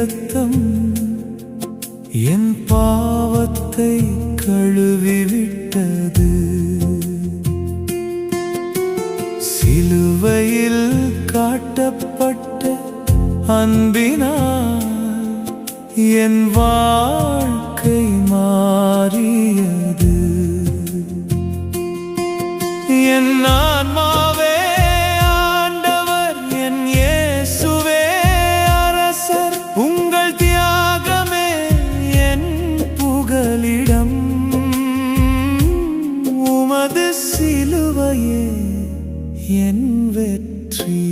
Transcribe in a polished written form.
இரத்தம் என் பாவத்தை கழுவிவிட்டது. சிலுவையில் காட்டப்பட்ட அன்பினால் என் வாழ்க்கை மாறியது. என் ஆன்மாவே ஆண்டவர், என் இயேசுவே அரசர், உங்கள் தியாகமே என் புகலிடம். உமது சிலுவையே என் வெற்றி.